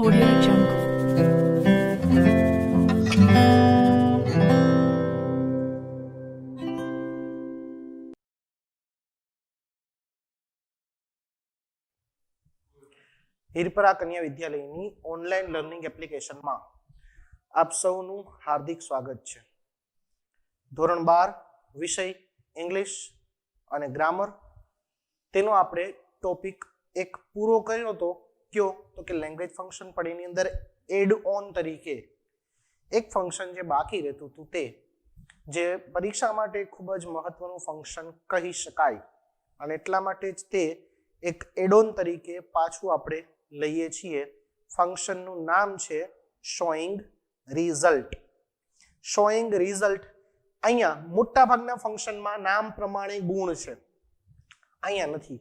Audio Jungle. Hirpara કન્યા વિદ્યાલયની online learning એપ્લિકેશનમાં આપ સૌનું હાર્દિક સ્વાગત છે. ધોરણ 12 વિષય ઇંગ્લિશ અને ગ્રામર, તેનો આપણે ટોપિક એક પૂરો કર્યો હતો. કયો તો કે લેંગ્વેજ ફંક્શન, પણ એની અંદર એડ ઓન તરીકે એક ફંક્શન જે બાકી રહેતું હતું, તે જે પરીક્ષા માટે ખૂબ જ મહત્વનું ફંક્શન કહી શકાય, અને એટલા માટે જ તે એક એડ ઓન તરીકે પાછું આપણે લઈએ છીએ. ફંક્શનનું નામ છે શોઈંગ રિઝલ્ટ. Showing result. અહીંયા મોટા ભાગના ફંક્શનમાં નામ પ્રમાણે ગુણ છે, અહીંયા નથી.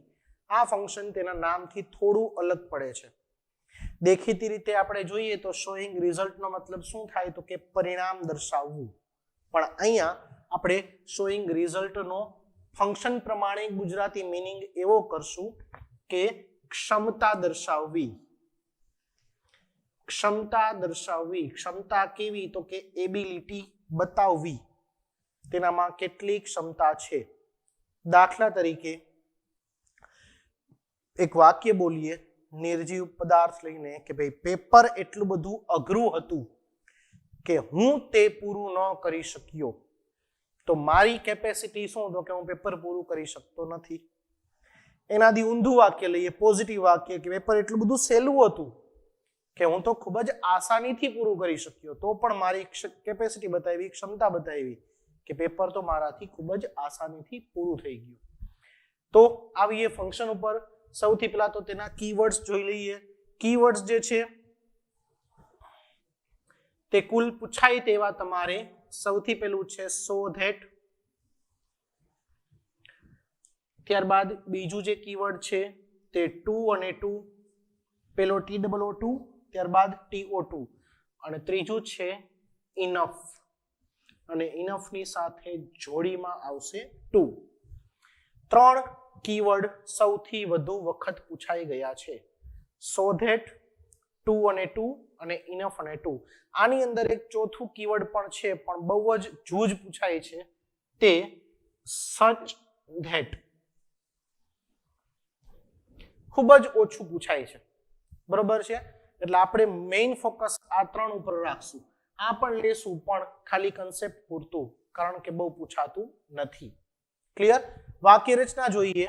આ ફંક્શન તેના નામથી થોડું અલગ પડે છે. દેખીતી રીતે આપણે જોઈએ તો શોઈંગ રિઝલ્ટનો મતલબ શું થાય તો કે પરિણામ દર્શાવવું, પણ અહીંયા આપણે શોઈંગ રિઝલ્ટનો ફંક્શન પ્રમાણે ગુજરાતી મીનિંગ એવો કરશું કે ક્ષમતા દર્શાવવી. ક્ષમતા દર્શાવવી. ક્ષમતા કેવી તો કે એબિલિટી બતાવવી, તેનામાં કેટલી ક્ષમતા છે. દાખલા તરીકે એક વાક્ય બોલીએ નિર્જીવ પદાર્થ લઈને કે ભાઈ પેપર એટલું બધું અઘરું હતું કે હું તે પૂરું ન કરી શક્યો. તો મારી કેપેસિટી શું તો કે હું પેપર પૂરું કરી શકતો નથી. એનાથી ઊંધું વાક્ય લઈએ, પોઝિટિવ વાક્ય કે પેપર એટલું બધું સહેલું હતું કે હું તો ખૂબ જ આસાનીથી પૂરું કરી શક્યો, તો પણ મારી કેપેસિટી બતાવી, ક્ષમતા બતાવી કે પેપર તો મારાથી ખૂબ જ આસાનીથી પૂરું થઈ ગયું. તો આવીએ ફંક્શન ઉપર. સૌથી પહેલા તો તેના કીવર્ડ્સ જોઈ લઈએ. કીવર્ડ્સ જે છે તે કુલ પૂછાય તેવા તમારે સૌથી પહેલું છે સો ધેટ. ત્યારબાદ બીજું જે કીવર્ડ છે તે ટુ અને ટુ, પેલો TOO2, ત્યારબાદ TO2, અને ત્રીજું છે ઇનફ, અને ઇનફની સાથે જોડીમાં આવશે ટુ. 3 કીવર્ડ સૌથી વધુ વખત પૂછાઈ ગયા છે. સો ધેટ, ટુ અને ટુ, અને ઇનફ અને ટુ. આની અંદર એક ચોથું કીવર્ડ પણ છે, પણ બહુ જ જૂજ પૂછાય છે, તે સચ ધેટ. ખૂબ જ ઓછું પૂછાય છે, બરોબર છે. એટલે આપણે મેઇન ફોકસ આ 3 ઉપર રાખશું. આ પણ લેશું, પણ ખાલી કન્સેપ્ટ પૂરતું, કારણ કે બહુ પૂછાતું નથી. ક્લિયર? વાક્ય રચના જોઈએ.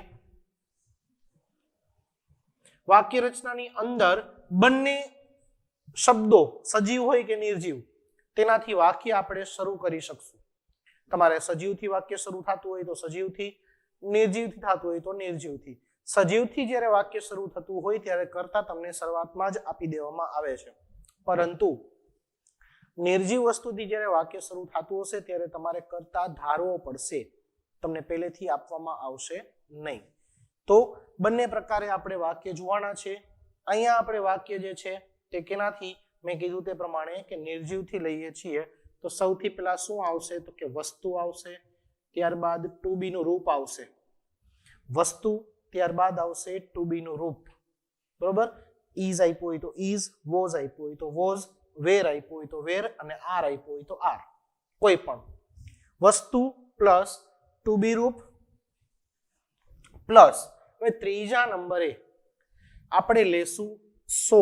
વાક્ય રચનાની અંદર બંને શબ્દો સજીવ હોય કે નિર્જીવ, તેનાથી વાક્ય આપણે શરૂ કરી શકશું. તમારે સજીવથી વાક્ય શરૂ થતું હોય તો સજીવથી, નિર્જીવથી થતું હોય તો નિર્જીવથી. સજીવથી જ્યારે વાક્ય શરૂ થતું હોય ત્યારે કર્તા તમને શરૂઆતમાં જ આપી દેવામાં આવે છે, પરંતુ નિર્જીવ વસ્તુથી જ્યારે વાક્ય શરૂ થતું હશે ત્યારે તમારે કર્તા ધારવો પડશે, તમને પહેલેથી આપવામાં આવશે નહીં. તો બંને પ્રકારે આપણે વાક્ય જોવાના છે. અહીંયા આપણે વાક્ય જે છે તે કેનાથી, મેં કીધું તે પ્રમાણે કે નિર્જીવથી લઈએ છીએ. તો સૌથી પહેલા શું આવશે તો કે વસ્તુ આવશે, ત્યારબાદ ટુ બી નું રૂપ આવશે. વસ્તુ, ત્યારબાદ આવશે ટુ બી નું રૂપ, બરોબર. ઇઝ આપ્યું હોય તો ઇઝ, વોઝ આપ્યું હોય તો વોઝ, વેર આપ્યું હોય તો વેર, અને આર આપ્યું હોય તો આર. કોઈ પણ વસ્તુ પ્લસ ટુ બી રૂપ પ્લસ, હવે ત્રીજા નંબરે આપણે લેશું સો,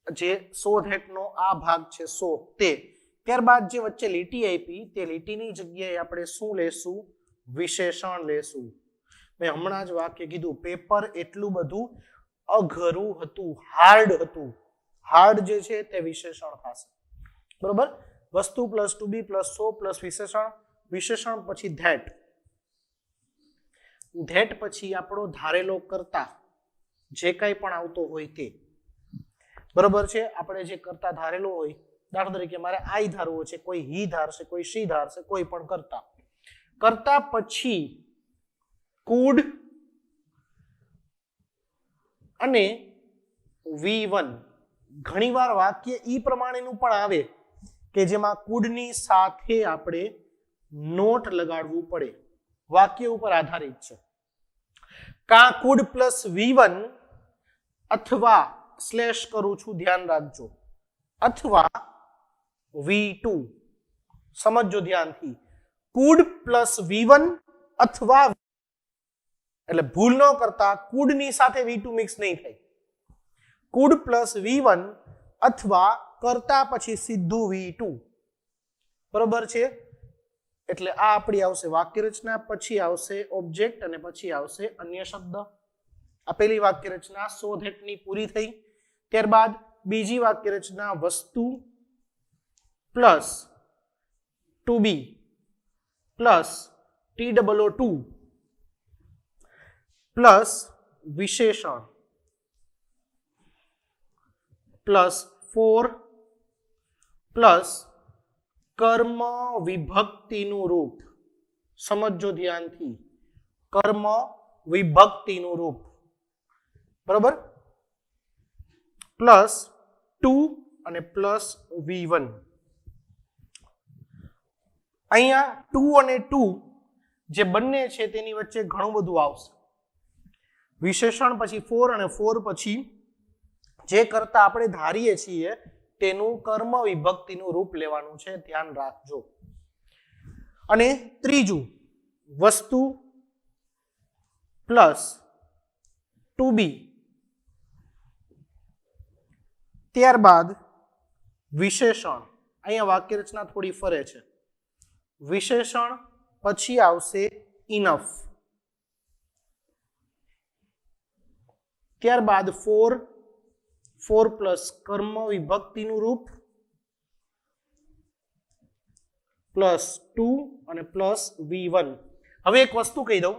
જે સો ધેટ નો આ ભાગ છે સો, તે. ત્યારબાદ જે વચ્ચે લીટી આપી તે લીટીની જગ્યાએ આપણે શું લેશું? વિશેષણ લેશું. મેં હમણાં જ વાક્ય કીધું, પેપર એટલું બધું અઘરું હતું, હાર્ડ હતું. હાર્ડ જે છે તે વિશેષણ થશે, બરોબર. વસ્તુ પ્લસ ટુ બી પ્લસ સો પ્લસ વિશેષણ. વિશેષણ પછી ધેટ. ધેટ પછી આપણો ધારેલો કર્તા, જે કંઈ પણ આવતો હોય તે, બરોબર છે. આપણે જે કર્તા ધારેલો હોય, દાખલા તરીકે મારે આઈ ધારવો છે, કોઈ હી ધારશે, કોઈ શી ધારશે, કોઈ પણ કર્તા. કર્તા પછી કુડ અને V1. ઘણીવાર વાક્ય ઈ પ્રમાણેનું પણ આવે કે જેમાં કુડની સાથે આપણે નોટ લગાડવું પડે, વાક્ય ઉપર આધારિત છે. કા કુડ પ્લસ V1 અથવા સ્લેશ કરું છું, ધ્યાન રાખજો, અથવા V2, સમજજો ધ્યાનથી, could પ્લસ V1 અથવા, એટલે ભૂલ ન કરતા could ની સાથે V2 મિક્સ નહીં થાય, could પ્લસ V1 અથવા કરતા પછી સીધું V2, બરોબર છે? એટલે આ આપણી આવશે વાક્ય રચના, પછી આવશે ઓબ્જેક્ટ અને પછી આવશે અન્ય શબ્દ. આ પહેલી વાક્ય રચના સો ધેટ ની પૂરી થઈ. ત્યારબાદ બીજી વાક્ય રચના વસ્તુ પ્લસ ટુ બી પ્લસ TOO2 પ્લસ વિશેષણ પ્લસ 4 પ્લસ કર્મ વિભક્તિનું રૂપ. સમજો ધ્યાનથી, કર્મ વિભક્તિનું રૂપ, બરોબર? પ્લસ 2 અને પ્લસ V1. અહીંયા 2 અને 2 જે બંને છે તેની વચ્ચે ઘણું બધું આવશે. વિશેષણ પછી 4 અને 4 પછી જે કરતા આપણે ધારીએ છીએ તેનું કર્મ વિભક્તિનું રૂપ લેવાનું છે, ધ્યાન રાખજો. અને ત્રીજું વસ્તુ પ્લસ ટુ બી, ત્યારબાદ વિશેષણ. અહીંયા વાક્ય રચના થોડી ફરે છે. વિશેષણ પછી આવશે ઇનફ, ત્યારબાદ 4 પ્લસ કર્મ વિભક્તિનું રૂપ પ્લસ 2 અને પ્લસ V1. હવે એક વસ્તુ કહી દઉં,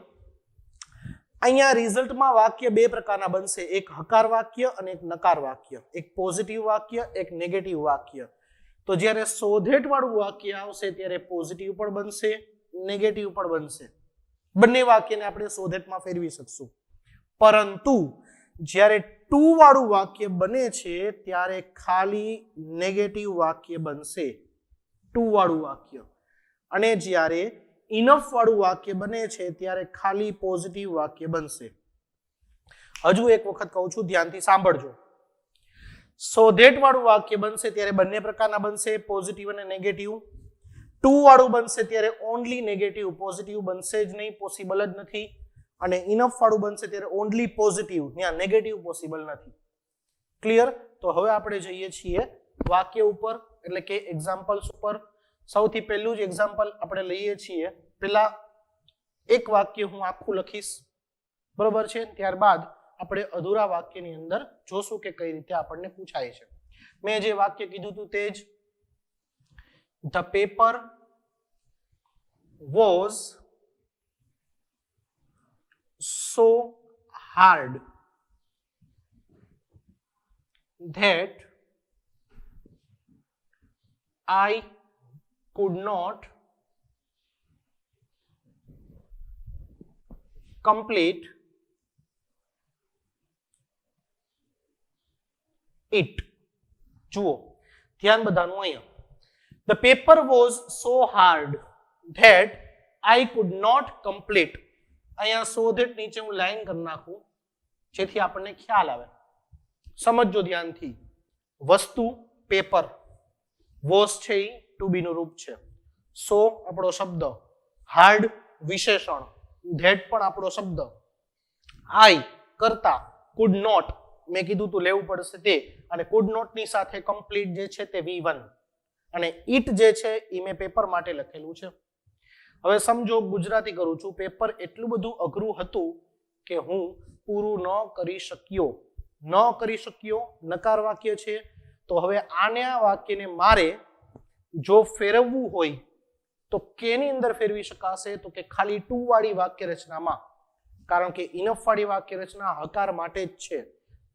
અહીંયા રિઝલ્ટમાં વાક્ય બે પ્રકારના બનશે, એક હકાર વાક્ય અને એક નકાર વાક્ય, એક પોઝિટિવ વાક્ય, એક નેગેટિવ વાક્ય. તો જ્યારે સોધેટ વાળું વાક્ય આવશે ત્યારે પોઝિટિવ પણ બનશે, નેગેટિવ પણ બનશે. બંને વાક્યને આપણે સોધેટમાં ફેરવી શકશું. પરંતુ જ્યારે ટુ વાળું વાક્ય બને છે ત્યારે ખાલી નેગેટિવ વાક્ય બનશે, ટુ વાળું વાક્ય. અને જ્યારે ઇનફ વાળું વાક્ય બને છે ત્યારે ખાલી પોઝિટિવ વાક્ય બનશે. હજુ એક વખત કહું છું, ધ્યાનથી સાંભળજો. સોધેટ વાળું વાક્ય બનશે ત્યારે બંને પ્રકારના બનશે, પોઝિટિવ અને નેગેટિવ. ટુ વાળું બનશે ત્યારે ઓનલી નેગેટિવ, પોઝિટિવ બનશે જ નહીં, પોસિબલ જ નથી. અને ઇનફ વાળું બનશે ત્યારે ઓનલી પોઝિટિવ, ત્યાં નેગેટિવ પોસિબલ નથી. ક્લિયર? તો હવે આપણે જઈએ છીએ વાક્ય ઉપર, એટલે કે એક્ઝામ્પલ્સ ઉપર. સૌથી પહેલું જ એક્ઝામ્પલ આપણે લઈએ છીએ. પેલા એક વાક્ય હું આખું લખીશ, બરોબર છે? ત્યારબાદ આપણે અધૂરા વાક્યની અંદર જોશું કે કઈ રીતે આપણને પૂછાય છે. મેં જે વાક્ય કીધું હતું તે જ, the paper was so hard that I could not complete it. જુઓ ધ્યાન બધાનું અહીંયા. The paper was so hard that I could not complete. અહીંયા so that નીચે હું લાઈન કરી નાખું જેથી આપણને ખ્યાલ આવે. સમજજો ધ્યાનથી. વસ્તુ પેપર, વોઝ છે એ ટુ બી નું રૂપ છે, સો આપણો શબ્દ, હાર્ડ વિશેષણ, ધેટ પણ આપણો શબ્દ, આઈ કરતા, કુડ નોટ મેં કીધું તું લેવું પડશે તે, અને કુડ નોટ ની સાથે કમ્પ્લીટ જે છે તે V1, અને ઇટ જે છે એ મેં પેપર માટે લખેલું છે. હવે સમજો, ગુજરાતી કરું છું, પેપર એટલું બધું અઘરું હતું કે હું પૂરું ન કરી શક્યો. ન કરી શક્યો નકાર વાક્ય છે. તો હવે આને આ વાક્યને મારે જો ફેરવવું હોય તો કેની અંદર ફેરવી શકાશે? તો કે ખાલી ટુ વાળી વાક્ય રચનામાં, કારણ કે ઇનફ વાળી વાક્ય રચના હકાર માટે જ છે.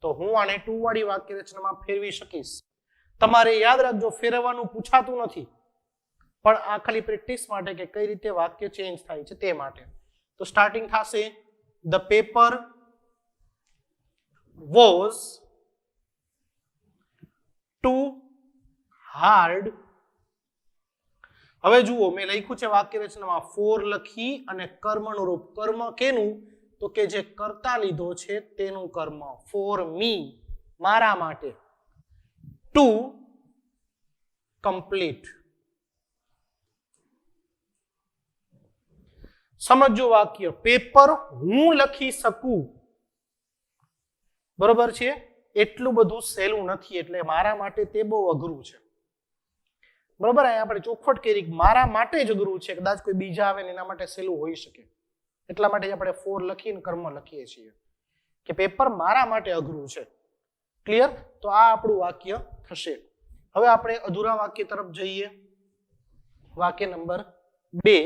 તો હું આને ટુ વાળી વાક્ય રચનામાં ફેરવી શકીશ. તમારે યાદ રાખજો, ફેરવવાનું પૂછાતું નથી, પણ આ ખાલી પ્રેક્ટિસ માટે કે કઈ રીતે વાક્ય ચેન્જ થાય છે તે માટે. તો સ્ટાર્ટિંગ થશે, the paper was too hard. હવે જુઓ, મેં લખ્યું છે વાક્ય રચનામાં ફોર લખી અને કર્મનું રૂપ. કર્મ કેનું? તો કે જે કરતા લીધો છે તેનું કર્મ. ફોર મી, મારા માટે. To complete. સમજો વાક્ય, પેપર હું લખી શકું. બરોબર છે, એટલું બધું સહેલું નથી, એટલે મારા માટે તે બહુ અઘરું છે. બરોબર, અહીંયા આપણે ચોખવટ કરી મારા માટે જ અઘરું છે, કદાચ કોઈ બીજા આવે ને એના માટે સહેલું હોઈ શકે, એટલા માટે આપણે ફોર લખીને કર્મ લખીએ છીએ કે પેપર મારા માટે અઘરું છે. ક્લિયર? તો આ આપણું વાક્ય થશે. હવે આપણે અધૂરા વાક્ય તરફ જઈએ. વાક્ય number 2.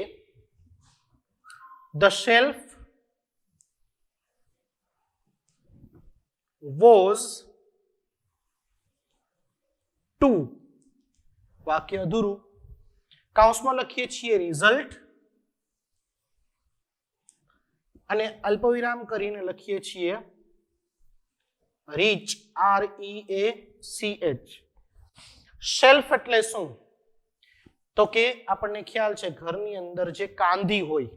The shelf was too. વાક્ય અધૂરું. કૌંસમાં લખીએ છીએ રિઝલ્ટ અને અલ્પવિરામ કરીને લખીએ છીએ રીચ, REACH. શેલ્ફ એટલે શું? તો કે આપણને ખ્યાલ છે ઘરની અંદર જે કાંધી હોય,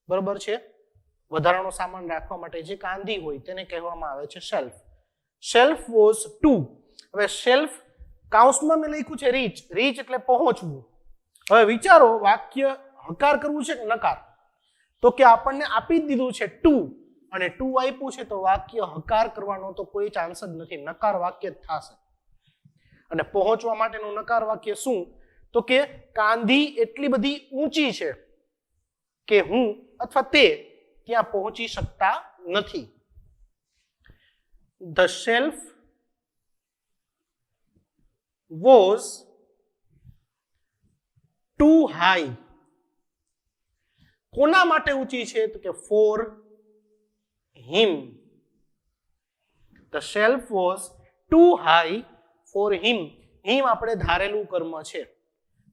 બરોબર છે, વધારાનો સામાન રાખવા માટે જે કાંધી હોય તેને કહેવામાં આવે છે શેલ્ફ. Shelf was too. હવે શેલ્ફ કૌંસમાં મેં લખ્યું છે રીચ. રીચ એટલે પહોંચવું. હવે વિચારો, વાક્ય હકાર કરવું છે કે નકાર? તો કે આપણને આપી જ દીધું છે ટુ અને ટુ આપ્યું છે, તો વાક્ય હકાર કરવાનો તો કોઈ ચાન્સ જ નથી, નકાર વાક્ય જ થશે. અને પહોંચવા માટેનું નકાર વાક્ય શું? તો કે કાંધી એટલી બધી ઊંચી છે કે હું અથવા તે ત્યાં પહોંચી શકતા નથી. The shelf was too high. કોના માટે ઊંચી છે? તો કે for him. The shelf was too high for him. him આપણે ધારેલું કર્મ છે.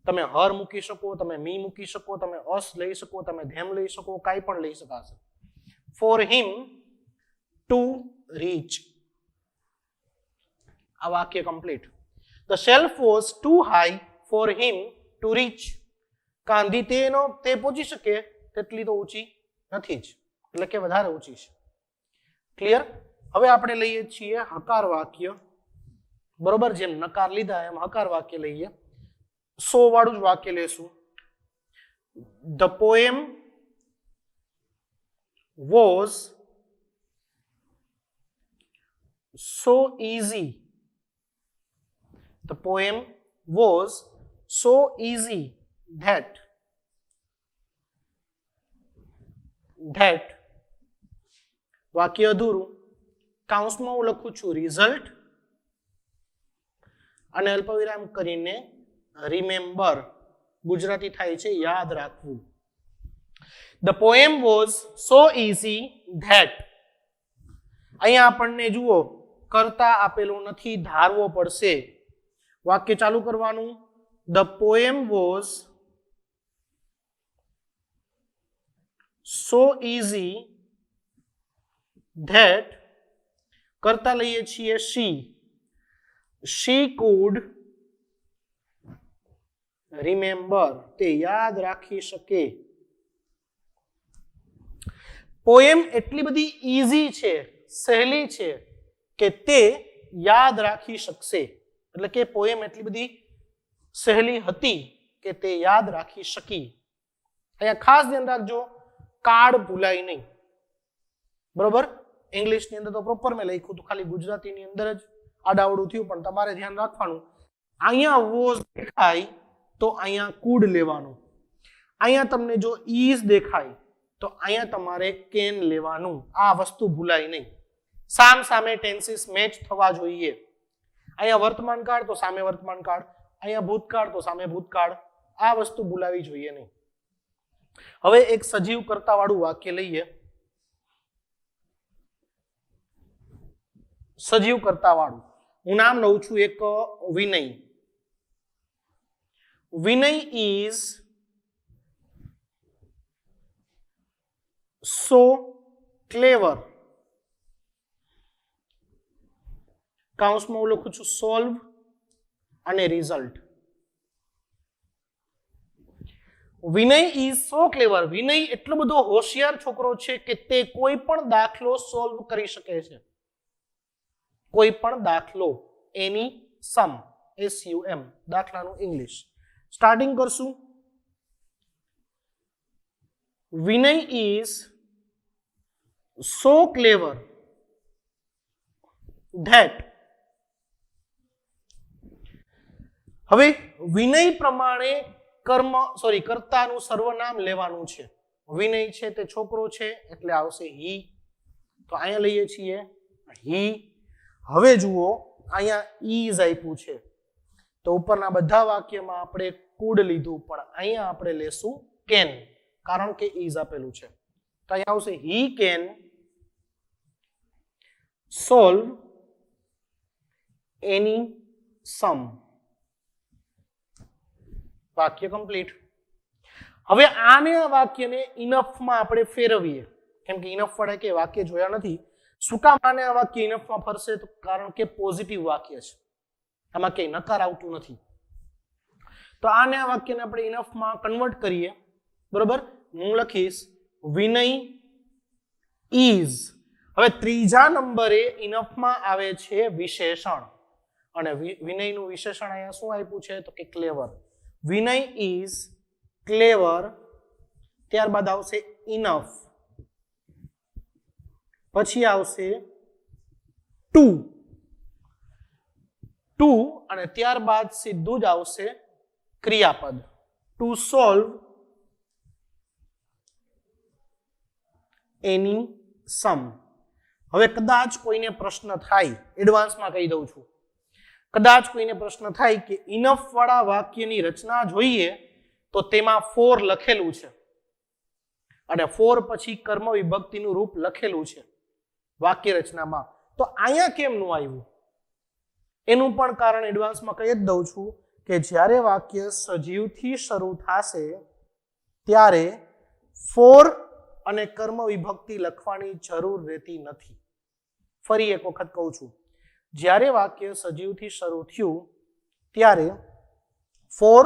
તમે હર મૂકી શકો, તમે મી મૂકી શકો, તમે અસ લઈ શકો, તમે ધેમ લઈ શકો, કાંઈ પણ લઈ શકાશે. For him to reach. આ વાક્ય complete. The shelf was too high for him to reach. Kandhi તે પહોંચી શકે તેટલી તો ઊંચી નથી જ, એટલે કે વધારે ઊંચી છે. ક્લિયર? હવે આપણે લઈએ છીએ હકાર વાક્ય. બરોબર, જેમ નકાર લીધા એમ હકાર વાક્ય લઈએ. 100 વાળું જ વાક્ય લેશું. The poem was so easy. The poem was so easy that વાક્ય અધૂરું. કૌંસમાં હું લખું છું રિઝલ્ટ અને અલ્પવિરામ કરીને રિમેમ્બર. ગુજરાતી થાય છે યાદ રાખવું. The poem was so easy that. અહીંયા આપણને જુઓ કરતા આપેલું નથી, ધારવો પડશે. વાક્ય ચાલુ કરવાનું. The poem was so easy that કરતા લઈએ છીએ she could remember. તે યાદ રાખી શકે. પોએમ એટલી બધી ઈઝી છે, સહેલી છે કે તે યાદ રાખી શકશે. એટલે કે પોએમ એટલી બધી સહેલી હતી કે તે યાદ રાખી શકી. અહીંયા ખાસ ધ્યાન રાખજો, કાર્ડ ભૂલાય નહીં. બરોબર, ઇંગ્લિશની અંદર તો પ્રોપર મેં લખ્યું હતું, ખાલી ગુજરાતીની અંદર જ આડાવડું થયું, પણ તમારે ધ્યાન રાખવાનું. અહીંયા વોઝ દેખાય તો અહીંયા કુડ લેવાનું. અહીંયા તમને જો ઈઝ દેખાય તો અહીંયા તમારે કેન લેવાનું. આ વસ્તુ ભૂલાય નહીં. સામ સામે ટેન્સીસ મેચ થવા જોઈએ. અહીંયા વર્તમાન કાળ તો સામે વર્તમાન કાળ, અહીંયા ભૂતકાળ તો સામે ભૂતકાળ. આ વસ્તુ ભૂલાવી જોઈએ નહીં. હવે એક સજીવ કર્તા વાળું વાક્ય લઈએ. સજીવ કર્તા વાળું હું નામ લઉં છું એક વિનય. વિનય is so clever. કૌંસમાં હું લખું છું સોલ્વ અને result. Vinay is so clever. વિનય એટલો બધો હોશિયાર છોકરો છે કે તે કોઈ પણ દાખલો સોલ્વ કરી શકે છે. કોઈ પણ દાખલો, એની સમ, SUM દાખલાનું ઇંગ્લિશ. સ્ટાર્ટિંગ કરશું. વિનય is so clever that. હવે વિનય પ્રમાણે કર્તાનું સર્વનામ લેવાનું છે. વિનય છે તે છોકરો છે એટલે આવશે હી, તો અહીંયા લઈએ છીએ હી. હવે જુઓ અહીંયા ઇઝ આપ્યું છે, તો ઉપરના બધા વાક્યમાં આપણે કુડ લીધું, પણ અહીંયા આપણે લેશું કેન, કારણ કે ઇઝ આપેલું છે. તો અહીંયા આવશે હી કેન સોલ્વ એની સમ. વાક્ય કમ્પ્લીટ. હવે આને વાક્યને ઇનફમાં આપણે ફેરવીએ, કેમ કે ઇનફ વડે કે વાક્ય જોયા નથી. શું કામ આને આ વાક્ય ઇનફમાં ફરશે? તો કારણ કે પોઝિટિવ વાક્ય છે, આમાં કઈ નકાર આવતું નથી. તો આને આ વાક્યને આપણે ઇનફમાં કન્વર્ટ કરીએ. બરોબર, હું લખીશ વિનય ઇઝ. હવે ત્રીજા નંબરે ઇનફમાં આવે છે વિશેષણ, અને વિનયનું વિશેષણ અહીંયા શું આપ્યું છે? તો કે ક્લેવર. વિનય ઇઝ ક્લેવર, ત્યારબાદ આવશે ઇનફ, પછી આવશે ટુ, અને ત્યારબાદ સીધું જ આવશે ક્રિયાપદ ટુ સોલ્વ એની સમ. હવે કદાચ કોઈને પ્રશ્ન થાય, એડવાન્સમાં કહી દઉં છું, કદાચ કોઈને પ્રશ્ન થાય કે ઇનફ વાળા વાક્યની રચના જોઈએ તો તેમાં ફોર લખેલું છે અને ફોર પછી કર્મ વિભક્તિનું રૂપ લખેલું છે વાક્ય રચનામાં, તો અહીંયા કેમ નું આવ્યું? એનું પણ કારણ એડવાન્સમાં કહી જ દઉં છું કે જ્યારે વાક્ય સજીવથી શરૂ થશે ત્યારે ફોર અને કર્મ વિભક્તિ લખવાની જરૂર રહેતી નથી. ફરી એક વખત કહું છું, જ્યારે વાક્ય સજીવથી શરૂ થયું ત્યારે ફોર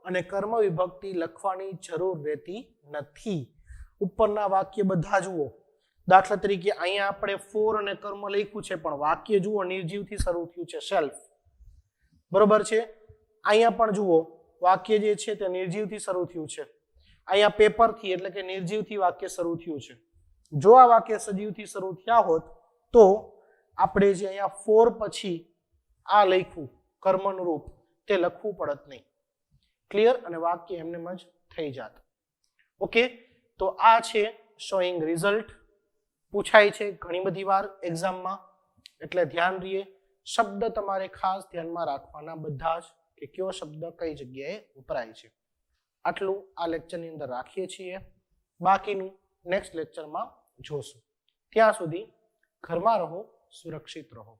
અને કર્મ વિભક્તિ લખવાની જરૂર રહેતી નથી. ઉપરના વાક્ય બધા જુઓ, દાખલા તરીકે અહીંયા આપણે ફોર અને કર્મ લખ્યું છે, પણ વાક્ય જુઓ નિર્જીવથી શરૂ થયું છે, સેલ્ફ. બરોબર છે. અહીંયા પણ જુઓ વાક્ય જે છે તે નિર્જીવથી શરૂ થયું છે. અહીંયા પેપરથી એટલે કે નિર્જીવથી વાક્ય શરૂ થયું છે. જો આ વાક્ય સજીવથી શરૂ થયા હોત તો આપણે જે અહીંયા ફોર પછી આ લખ્યું કર્મનું રૂપ તે લખવું પડત નહીં. ક્લિયર? અને વાક્ય એમનેમ જ થઈ જાત. ઓકે, તો આ છે શોઈંગ રિઝલ્ટ. પૂછાય છે ઘણી બધી વાર એક્ઝામમાં, એટલે ધ્યાન રહીએ. શબ્દ તમારે ખાસ ધ્યાનમાં રાખવાના બધા જ, કે કયો શબ્દ કઈ જગ્યાએ વપરાય છે. આટલું આ લેક્ચરની અંદર રાખીએ છીએ. બાકીનું નેક્સ્ટ લેક્ચરમાં જોશું. ત્યાં સુધી ઘરમાં રહો, સુરક્ષિત રહો.